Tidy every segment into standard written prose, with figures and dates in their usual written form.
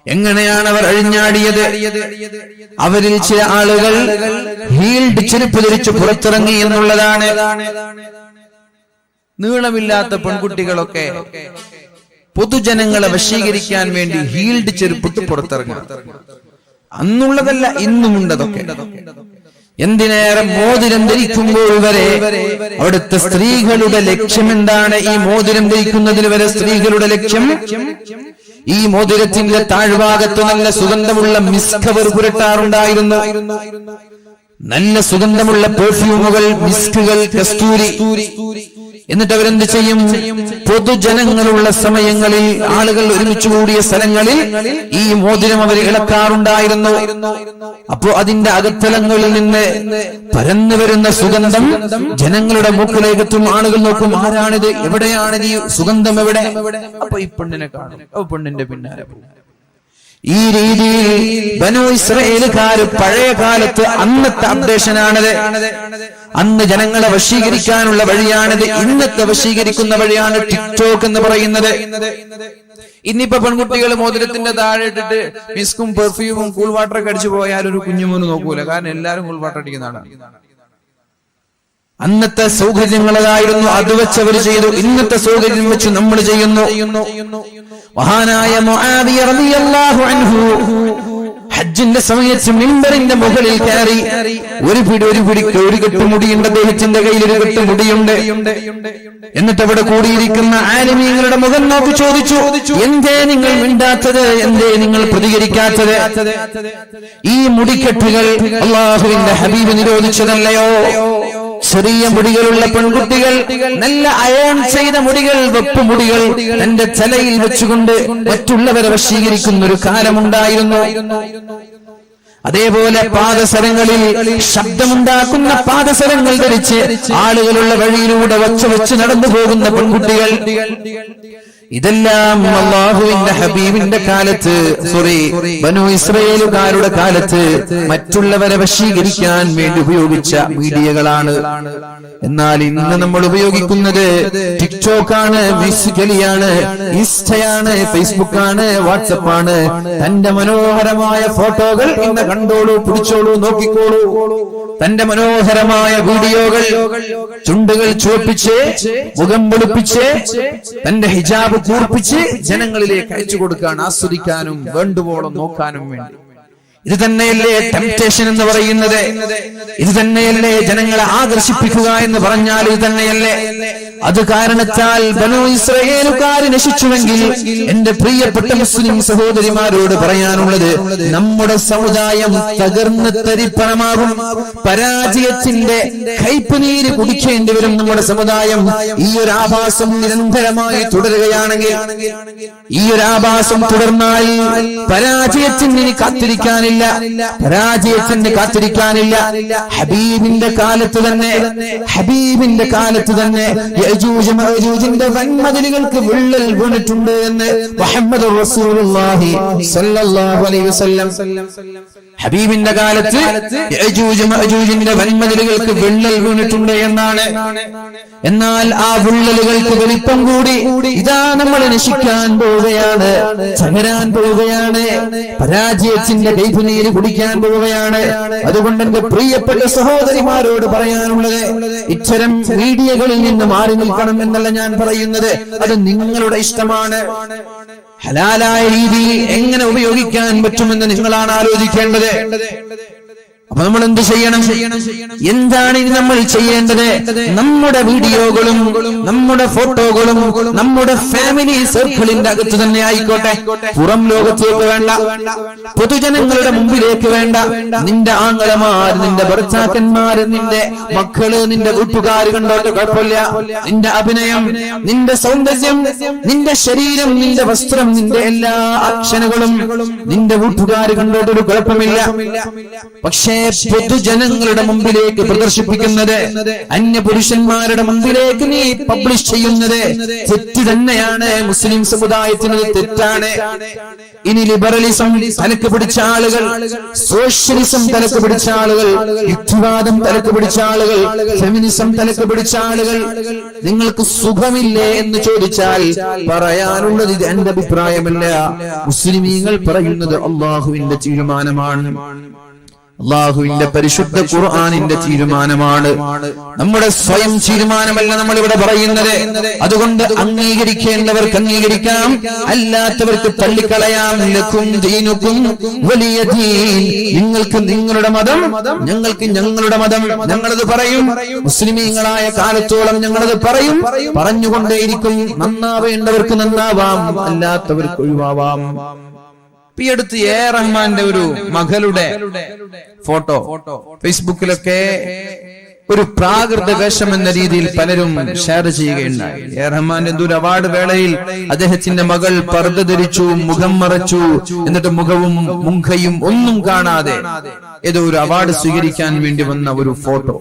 എങ്ങനെയാണ് അവർ അഴിഞ്ഞാടിയത്? അവരിൽ ചില ആളുകൾ ഹീൽഡ് ചെരുപ്പ് ധരിച്ച് പുറത്തിറങ്ങി എന്നുള്ളതാണ്. നീളമില്ലാത്ത പെൺകുട്ടികളൊക്കെ പൊതുജനങ്ങളെ വശീകരിക്കാൻ വേണ്ടി ഹീൽഡ് ചെരുപ്പിട്ട് പുറത്തിറങ്ങുക. അന്നുള്ളതല്ല, ഇന്നുമുണ്ടതൊക്കെ. എന്തിനേറെ മോതിരം ധരിക്കുമ്പോൾ വരെ അവിടുത്തെ സ്ത്രീകളുടെ ലക്ഷ്യം എന്താണ്? ഈ മോതിരം ധരിക്കുന്നതിൽ വരെ സ്ത്രീകളുടെ ലക്ഷ്യം ഈ മോതിരത്തിന്റെ താഴ്ഭാഗത്ത് നല്ല സുഗന്ധമുള്ള മിസ്ക് അവർ പുരട്ടാറുണ്ടായിരുന്നു. നല്ല സുഗന്ധമുള്ള പെർഫ്യൂമുകൾ, മിസ്കുകൾ, കസ്തൂരി. എന്നിട്ട് അവരെന്ത് ചെയ്യും? പൊതുജനങ്ങളുള്ള സമയങ്ങളിൽ, ആളുകൾ ഒരുമിച്ച് കൂടിയ സ്ഥലങ്ങളിൽ ഈ മോതിരം അവർ ഇളക്കാറുണ്ടായിരുന്നു. അപ്പോ അതിന്റെ അകത്തലങ്ങളിൽ നിന്ന് പരന്നു വരുന്ന സുഗന്ധം ജനങ്ങളുടെ മൂക്കിലേക്കെത്തും. ആളുകൾ നോക്കും, ആരാണിത്, എവിടെയാണ് ഈ സുഗന്ധം, എവിടെ? അപ്പൊ ഈ പെണ്ണിനെ കാണും, പെണ്ണിന്റെ പിന്നാലെ പോകും. ഈ രീതിയിൽ ബനൂ ഇസ്രായേലുകാര് പഴയ കാലത്ത് അന്നത്തെ അപ്ഡേഷനാണത്. അന്ന് ജനങ്ങളെ വശീകരിക്കാനുള്ള വഴിയാണിത്. ഇന്നത്തെ വശീകരിക്കുന്ന വഴിയാണ് ടിക്ടോക്ക് എന്ന് പറയുന്നത്. ഇന്നിപ്പോ പെൺകുട്ടികൾ മോതിരത്തിന്റെ താഴെ ഇട്ടിട്ട് മിസ്കും പെർഫ്യൂമും കൂൾ വാട്ടറൊക്കെ അടിച്ചു പോയാൽ ഒരു കുഞ്ഞുമോന് നോക്കൂല. കാരണം എല്ലാരും കൂൾ വാട്ടർ അടിക്കുന്നതാണ്. അന്നത്തെ സൗകര്യങ്ങളായിരുന്നു, അത് വെച്ച് അവർ ചെയ്തു. ഇന്നത്തെ സൗകര്യം വെച്ച് നമ്മൾ ചെയ്യുന്നു. മഹാനായ മുആവിയ റളിയല്ലാഹു അൻഹു ഹജ്ജിന്റെ സമയത്ത് മിമ്പറിന്റെ മുകളിൽ കയറി ഒരു കെട്ടുമുടിയുണ്ട്, അദ്ദേഹത്തിന്റെ കയ്യിൽ ഒരു കെട്ടുമുടിയുണ്ട്. എന്നിട്ട് അവിടെ കൂടിയിരിക്കുന്ന ആലിമീങ്ങളുടെ മുഖം നോക്കി ചോദിച്ചു, എന്തേ നിങ്ങൾ മിണ്ടാത്തത്, എന്തേ നിങ്ങൾ പ്രതികരിക്കാത്തത്? ഈ മുടിക്കെട്ടുകൾ അല്ലാഹുവിന്റെ ഹബീബ് നിരോധിച്ചതല്ലയോ? ചെറിയ മുടികളുള്ള പെൺകുട്ടികൾ, നല്ല അയൺ ചെയ്ത മുടികൾ, വെപ്പ് മുടികൾ തന്റെ തലയിൽ വെച്ചുകൊണ്ട് മറ്റുള്ളവരെ വശീകരിക്കുന്ന ഒരു കാലമുണ്ടായിരുന്നു. അതേപോലെ പാദസരങ്ങളിൽ ശബ്ദമുണ്ടാക്കുന്ന പാദസരങ്ങൾ ധരിച്ച് ആളുകളുള്ള വഴിയിലൂടെ വെച്ച് നടന്നു പോകുന്ന പെൺകുട്ടികൾ. ഇതെല്ലാം അല്ലാഹുവിന്റെ ഹബീബിന്റെ കാലത്ത്, ബനൂ ഇസ്രായേലുകാരുടെ കാലത്ത് മറ്റുള്ളവരെ വശീകരിക്കാൻ വേണ്ടി ഉപയോഗിച്ച മീഡിയകളാണ്. എന്നാൽ ഇന്ന് നമ്മൾ ഉപയോഗിക്കുന്നത് ടിക്ടോക്കാണ്, മ്യൂസിക്കലിയാണ്, ഇൻസ്റ്റയാണ്, ഫേസ്ബുക്കാണ്, വാട്സപ്പാണ്. തന്റെ മനോഹരമായ ഫോട്ടോകൾ ഇന്ന് കണ്ടോളൂ, പിടിച്ചോളൂ, നോക്കിക്കോളൂ. തന്റെ മനോഹരമായ വീഡിയോകൾ ചുണ്ടുകൾ ചുവപ്പിച്ച്, മുഖം വെളുപ്പിച്ച്, തന്റെ ഹിജാബ് കൂർപ്പിച്ച് ജനങ്ങളിലേക്ക് അയച്ചു കൊടുക്കാൻ, ആസ്വദിക്കാനും വേണ്ടുവോളം നോക്കാനും വേണ്ടി. ഇത് തന്നെയല്ലേ ടെംപ്റ്റേഷൻ എന്ന് പറയുന്നത്? ഇത് തന്നെയല്ലേ ജനങ്ങളെ ആകർഷിപ്പിക്കുക എന്ന് പറഞ്ഞാൽ ഇത് തന്നെയല്ലേ? അത് കാരണത്താൽ ബനൂ ഇസ്രായേലുകാർ നശിച്ചുവെങ്കിൽ എന്റെ പ്രിയപ്പെട്ട മുസ്ലിം സഹോദരിമാരോട് പറയാനുള്ളത്, നമ്മുടെ സമുദായം തകർന്ന് തരിപ്പണമാകും. പരാജയത്തിന്റെ കയ്പുനീര് കുടിക്കേണ്ടി വരും നമ്മുടെ സമുദായം. ഈ ഒരു ആഭാസം നിരന്തരമായി തുടരുകയാണെങ്കിൽ, ഈ ഒരു ആഭാസം തുടർന്നാൽ പരാജയത്തിന് ഇനി കാത്തിരിക്കാനില്ല, പരാജയത്തിന് കാത്തിരിക്കാനില്ല. ഹബീബിന്റെ കാലത്ത് തന്നെ യജൂജ് മഅജൂജിന്റെ വൻമതിലുകൾക്ക് വിള്ളൽ വീണിട്ടുണ്ട് എന്ന് മുഹമ്മദ് റസൂലുള്ളാഹി സ്വല്ലല്ലാഹു അലൈഹി വസല്ലം. ഹബീബിന്റെ കാലത്ത് യജൂജ് മഅജൂജിന്റെ വൻമതിലുകൾക്ക് വിള്ളൽ വീണിട്ടുണ്ട് എന്നാണ്. എന്നാൽ ആ വിള്ളലുകൾക്ക് വലിപ്പം കൂടി ഇതാ നമ്മൾ നശിക്കാൻ പോവുകയാണ്, തകരാൻ പോവുകയാണ്, പരാജയത്തിന്റെ കൈപുനീര് കുടിക്കാൻ പോവുകയാണ്. അതുകൊണ്ട് എന്റെ പ്രിയപ്പെട്ട സഹോദരിമാരോട് പറയാനുള്ളത്, ഇത്തരം മീഡിയകളിൽ നിന്ന് മാറി നിൽക്കണം എന്നല്ല ഞാൻ പറയുന്നത്. അത് നിങ്ങളുടെ ഇഷ്ടമാണ്. ഹലാലായ രീതിയിൽ എങ്ങനെ ഉപയോഗിക്കാൻ പറ്റുമെന്ന് നിങ്ങളാണ് ആലോചിക്കേണ്ടത്. അപ്പൊ നമ്മൾ എന്ത് ചെയ്യണം? എന്താണ് ഇനി നമ്മൾ ചെയ്യേണ്ടത്? നമ്മുടെ വീഡിയോകളും നമ്മുടെ ഫോട്ടോകളും നമ്മുടെ ഫാമിലി സർക്കിളിന്റെ അകത്ത് തന്നെ ആയിക്കോട്ടെ, പുറം ലോകത്തേക്ക് വേണ്ട, പൊതുജനങ്ങളുടെ മുമ്പിലേക്ക് വേണ്ട. നിന്റെ ആങ്ങളമാർ, നിന്റെ ഭർത്താക്കന്മാര്, നിന്റെ മക്കള്, നിന്റെ വീട്ടുകാര് കണ്ടോട്ട് കുഴപ്പമില്ല. നിന്റെ അഭിനയം, നിന്റെ സൗന്ദര്യം, നിന്റെ ശരീരം, നിന്റെ വസ്ത്രം, നിന്റെ എല്ലാ ആക്ഷനുകളും നിന്റെ വീട്ടുകാര് കണ്ടോട്ടൊരു കുഴപ്പമില്ല. പക്ഷേ പൊതുജനങ്ങളുടെ മുമ്പിലേക്ക് പ്രദർശിപ്പിക്കുന്നത്, അന്യപുരുഷന്മാരുടെ മുമ്പിലേക്ക് നീ പബ്ലിഷ് ചെയ്യുന്നത് തെറ്റ് തന്നെയാണ്. മുസ്ലിം സമുദായത്തിന് തെറ്റാണ്. ഇനി ലിബറലിസം തലക്ക് പിടിച്ച ആളുകൾ, സോഷ്യലിസം തലക്ക് പിടിച്ച ആളുകൾ, യുക്തിവാദം തലക്ക് പിടിച്ച ആളുകൾ, ഫെമിനിസം തലക്ക് പിടിച്ച ആളുകൾ, നിങ്ങൾക്ക് സുഖമില്ലേ എന്ന് ചോദിച്ചാൽ പറയാനുള്ളത് ഇത് എന്റെ അഭിപ്രായമല്ല, മുസ്ലിമീങ്ങൾ പറയുന്നത് അള്ളാഹുവിന്റെ തീരുമാനമാണ്, അള്ളാഹുവിന്റെ പരിശുദ്ധ ഖുർആനിന്റെ തീരുമാനമാണ്, നമ്മുടെ സ്വയം തീരുമാനമല്ല നമ്മൾ ഇവിടെ പറയുന്നത്. അതുകൊണ്ട് അംഗീകരിക്കേണ്ടവർക്ക് അംഗീകരിക്കാം, അല്ലാത്തവർക്ക് തള്ളിക്കളയാം. ലക്കും ദീനുക്കും വലിയ ദീൻ, നിങ്ങൾക്ക് നിങ്ങളുടെ മതം, ഞങ്ങൾക്ക് ഞങ്ങളുടെ മതം. ഞങ്ങളത് പറയും, മുസ്ലിമീങ്ങളായ കാലത്തോളം ഞങ്ങളത് പറയും, പറഞ്ഞുകൊണ്ടേയിരിക്കും. നന്നാവേണ്ടവർക്ക് നന്നാവാം, അല്ലാത്തവർക്ക് ഒഴിവാവാം. ഈ അടുത്ത് എ റഹ്മാന്റെ ഒരു മകളുടെ ഫോട്ടോ ഫേസ്ബുക്കിലൊക്കെ ഒരു പ്രാകൃത വേഷം എന്ന രീതിയിൽ പലരും ഷെയർ ചെയ്യുകയുണ്ടായി. എ റഹ്മാന്റെ എന്തോ ഒരു അവാർഡ് വേളയിൽ അദ്ദേഹത്തിന്റെ മകൾ പർദ്ദ ധരിച്ചു, മുഖം മറച്ചു, എന്നിട്ട് മുഖവും മുഖയും ഒന്നും കാണാതെ ഏതോ ഒരു അവാർഡ് സ്വീകരിക്കാൻ വേണ്ടി വന്ന ഒരു ഫോട്ടോ.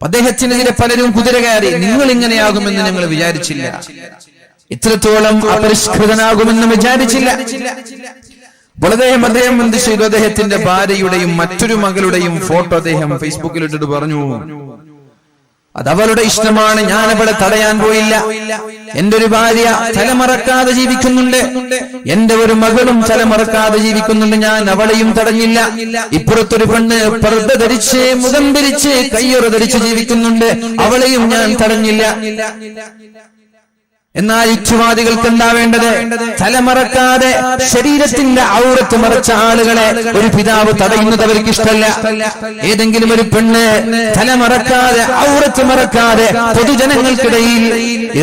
അദ്ദേഹത്തിനെതിരെ പലരും കുതിര കയറി, നിങ്ങൾ ഇങ്ങനെയാകുമെന്ന് ഞങ്ങൾ വിചാരിച്ചില്ല, ഇത്രത്തോളം അപരിഷ്കൃതനാകുമെന്ന് വിചാരിച്ചില്ല. അദ്ദേഹം എന്ത് ചെയ്തു, അദ്ദേഹത്തിന്റെ ഭാര്യയുടെയും മറ്റൊരു മകളുടെയും ഫോട്ടോ അദ്ദേഹം ഫേസ്ബുക്കിൽ ഇട്ടിട്ട് പറഞ്ഞു, അതവളുടെ ഇഷ്ടമാണ്, ഞാൻ അവളെ തടയാൻ പോയില്ല. എന്റെ ഒരു ഭാര്യ തലമറക്കാതെ ജീവിക്കുന്നുണ്ട്, എന്റെ ഒരു മകളും തലമറക്കാതെ ജീവിക്കുന്നുണ്ട്, ഞാൻ അവളെയും തടഞ്ഞില്ല. ഇപ്പുറത്തൊരു പെണ്ണ് പർദ്ദ ധരിച്ച്, മുഖം ധരിച്ച്, കയ്യൊറ ധരിച്ച് ജീവിക്കുന്നുണ്ട്, അവളെയും ഞാൻ തടഞ്ഞില്ല. എന്നാൽ യുക്തിവാദികൾക്ക് എന്താ വേണ്ടത്? തലമറക്കാതെ ശരീരത്തിന്റെ ഔറത്ത് മറച്ച ആളുകളെ ഒരു പിതാവ് തടയുന്നത് അവർക്ക് ഇഷ്ടമല്ല. ഏതെങ്കിലും ഒരു പെണ്ണ് തലമറക്കാതെ ഔറത്ത് മറക്കാതെ പൊതുജനങ്ങൾക്കിടയിൽ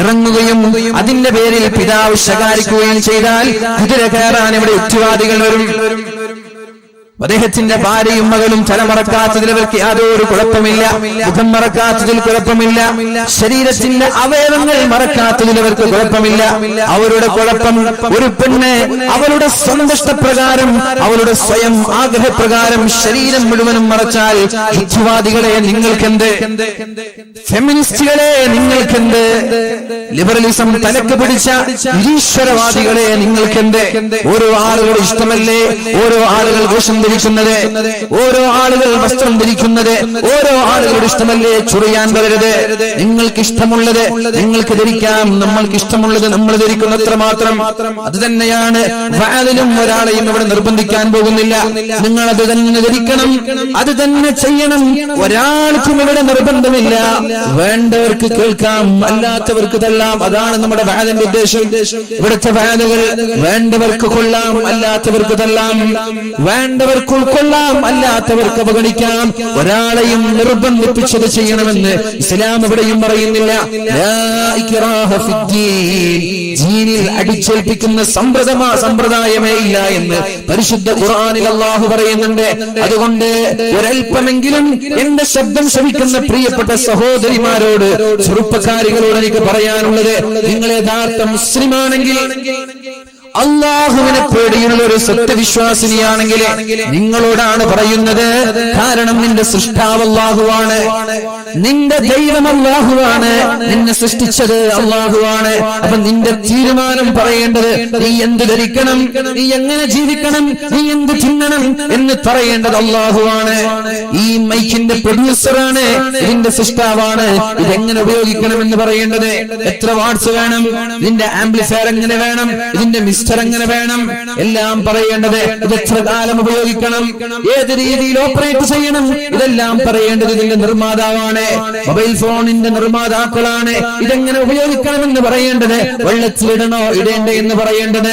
ഇറങ്ങുകയും അതിന്റെ പേരിൽ പിതാവ് ശകാരിക്കുകയും ചെയ്താൽ കുതിര കയറാൻ ഇവിടെ യുക്തിവാദികൾ വരും. അദ്ദേഹത്തിന്റെ ഭാര്യയും മകളും തലമറക്കാത്തതിൽ അവർക്ക് യാതൊരു കുഴപ്പമില്ല, മുഖം മറക്കാത്തതിൽ കുഴപ്പമില്ല, ശരീരത്തിന്റെ അവയവങ്ങൾ മറക്കാത്തതിൽ അവർക്ക് കുഴപ്പമില്ല. അവരുടെ കുഴപ്പം ഒരു പെണ്ണ് അവളുടെ സന്തുഷ്ടപ്രകാരം, അവളുടെ സ്വയം ആഗ്രഹപ്രകാരം ശരീരം മുഴുവനും മറച്ചാൽ യുക്തിവാദികളെ നിങ്ങൾക്കെന്ത്, ഫെമിനിസ്റ്റുകളെ നിങ്ങൾക്കെന്ത്, ലിബറലിസം തലക്ക് പിടിച്ച നിരീശ്വരവാദികളെ നിങ്ങൾക്കെന്ത്? ഓരോ ആളുകളുടെ ഇഷ്ടമല്ലേ ഓരോ ആളുകൾ വേഷം ധരിക്കുന്നത്, ഓരോ ആളുകൾ വസ്ത്രം ധരിക്കുന്നത്, ഓരോ ആളുകളുടെ ഇഷ്ടമല്ലേ ചൊറിയാൻ വരരുത്. നിങ്ങൾക്ക് ഇഷ്ടമുള്ളത് നിങ്ങൾക്ക് ധരിക്കാം, നമ്മൾക്ക് ഇഷ്ടമുള്ളത് നമ്മൾ ധരിക്കുന്നത്ര മാത്രം. അത് തന്നെയാണ് വാലിലും ഒരാളെയും ഇവിടെ നിർബന്ധിക്കാൻ പോകുന്നില്ല. നിങ്ങൾ അത് തന്നെ ധരിക്കണം, അത് തന്നെ ചെയ്യണം, ഒരാൾക്കും ഇവിടെ നിർബന്ധമില്ല. വേണ്ടവർക്ക് കേൾക്കാം, അല്ലാത്തവർക്ക് തള്ളാം. അതാണ് നമ്മുടെ വാലിന്റെ ഉദ്ദേശം. ഇവിടുത്തെ വാലുകൾ വേണ്ടവർക്ക് കൊള്ളാം, അല്ലാത്തവർക്ക് തള്ളാം, വേണ്ടവർക്ക് ഉൾക്കൊള്ളാം, അല്ലാത്തവർക്ക് അവഗണിക്കാം. ഒരാളെയും നിർബന്ധിപ്പിച്ചത് ചെയ്യണമെന്ന് ഇസ്ലാം എവിടെയും പറയുന്നില്ല. ദീനിൽ അടിച്ചേൽപ്പിക്കുന്ന സമ്പ്രദായമേ ഇല്ല എന്ന് പരിശുദ്ധ ഖുർആനിൽ അല്ലാഹു പറയുന്നുണ്ട്. അതുകൊണ്ട് ഒരൽപ്പമെങ്കിലും എന്റെ ശബ്ദം ശ്രവിക്കുന്ന പ്രിയപ്പെട്ട സഹോദരിമാരോട്, ചെറുപ്പക്കാരികളോട് എനിക്ക് പറയാനുള്ളത്, നിങ്ങൾ യഥാർത്ഥ മുസ്ലിമാണെങ്കിൽ, അള്ളാഹുവിനെ പേടിയുള്ള ഒരു സത്യവിശ്വാസിനിയാണെങ്കിൽ നിങ്ങളോടാണ് പറയുന്നത്. കാരണം നിന്റെ സൃഷ്ടാവ് അള്ളാഹുവാണ്, നിന്റെ ദൈവം അള്ളാഹുവാണ്, നിന്നെ സൃഷ്ടിച്ചത് അള്ളാഹുവാണ്. അപ്പൊ നിന്റെ തീരുമാനം പറയേണ്ടത്, നീ എന്ത് ധരിക്കണം, നീ എങ്ങനെ ജീവിക്കണം, നീ എന്ത് തിന്നണം എന്ന് പറയേണ്ടത് അള്ളാഹുവാണ്. ഈ മൈക്കിന്റെ പ്രൊഡ്യൂസറാണ്, ഇതിന്റെ സൃഷ്ടാവാണ്. ഇതെങ്ങനെ ഉപയോഗിക്കണം എന്ന് പറയേണ്ടത്, എത്ര വാട്ട്സ് വേണം, ഇതിന്റെ ആംപ്ലിഫയർ എങ്ങനെ വേണം, ഇതിന്റെ എങ്ങനെ വേണം, എല്ലാം പറയേണ്ടത്. ഇത് എത്ര കാലം ഉപയോഗിക്കണം, ഏത് രീതിയിൽ ഓപ്പറേറ്റ് ചെയ്യണം, ഇതെല്ലാം പറയേണ്ടത് ഇതിന്റെ നിർമ്മാതാവാണ്, മൊബൈൽ ഫോണിന്റെ നിർമ്മാതാക്കളാണ്. ഇതെങ്ങനെ ഉപയോഗിക്കണമെന്ന് പറയേണ്ടത്, വെള്ളത്തിലിടണോ ഇടേണ്ടേ എന്ന് പറയേണ്ടത്,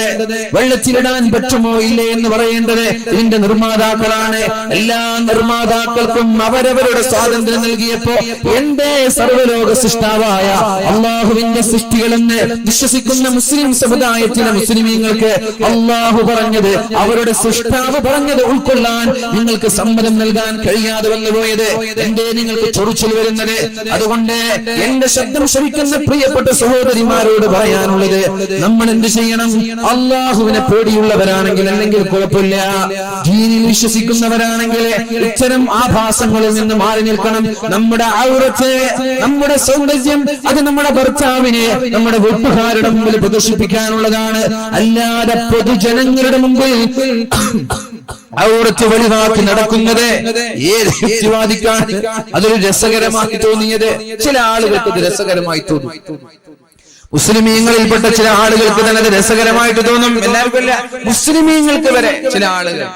വെള്ളത്തിലിടാൻ പറ്റുമോ ഇല്ലേ എന്ന് പറയേണ്ടത് ഇതിന്റെ നിർമ്മാതാക്കളാണ്. എല്ലാ നിർമ്മാതാക്കൾക്കും അവരവരുടെ സ്വാതന്ത്ര്യം നൽകിയപ്പോ എന്റെ സർവ്വലോക സൃഷ്ടാവായ അള്ളാഹുവിന്റെ സൃഷ്ടികളെന്ന് വിശ്വസിക്കുന്ന മുസ്ലിം സമുദായത്തിലെ മുസ്ലിമീങ്ങൾക്ക് അള്ളാഹു പറഞ്ഞത്, അവരുടെ സൃഷ്ടാവ് പറഞ്ഞത് ഉൾക്കൊള്ളാൻ നിങ്ങൾക്ക് സമ്മതം നൽകാൻ കഴിയാതെ വന്നുപോയത് എന്തേ? നിങ്ങൾക്ക് ചൊറിച്ചിൽ വരുന്നത്. അതുകൊണ്ട് എന്റെ ശബ്ദം ശ്രവിക്കുന്ന പ്രിയപ്പെട്ട സഹോദരിമാരോട് പറയാനുള്ളത്, നമ്മൾ എന്ത് ചെയ്യണം? അള്ളാഹുവിനെ പേടിയുള്ളവരാണെങ്കിൽ അല്ലെങ്കിൽ കുഴപ്പമില്ല, ദീനിൽ വിശ്വസിക്കുന്നവരാണെങ്കിൽ ഇത്തരം ആഭാസങ്ങളിൽ നിന്ന് മാറി നിൽക്കണം. നമ്മുടെ ഔറത്ത്, നമ്മുടെ സൗന്ദര്യം അത് നമ്മുടെ ഭർത്താവിനെ നമ്മുടെ വീട്ടുകാരുടെ മുമ്പിൽ പ്രദർശിപ്പിക്കാനുള്ളതാണ്. അല്ലാതെ പൊതുജനങ്ങളുടെ മുമ്പിൽ ഔറത്ത് വെളിവാക്കി നടക്കുന്നത് ഏത് യുക്തിവാദിക്കാണ് അതൊരു രസകരമായി തോന്നിയത്? ചില ആളുകൾക്ക് ഇത് രസകരമായി തോന്നും. മുസ്ലിമീങ്ങളിൽപ്പെട്ട ചില ആളുകൾക്ക് തന്നെ അത് രസകരമായിട്ട് തോന്നും. എല്ലാവർക്കും അല്ല, മുസ്ലിമീങ്ങൾക്ക് വരെ ചില ആളുകൾ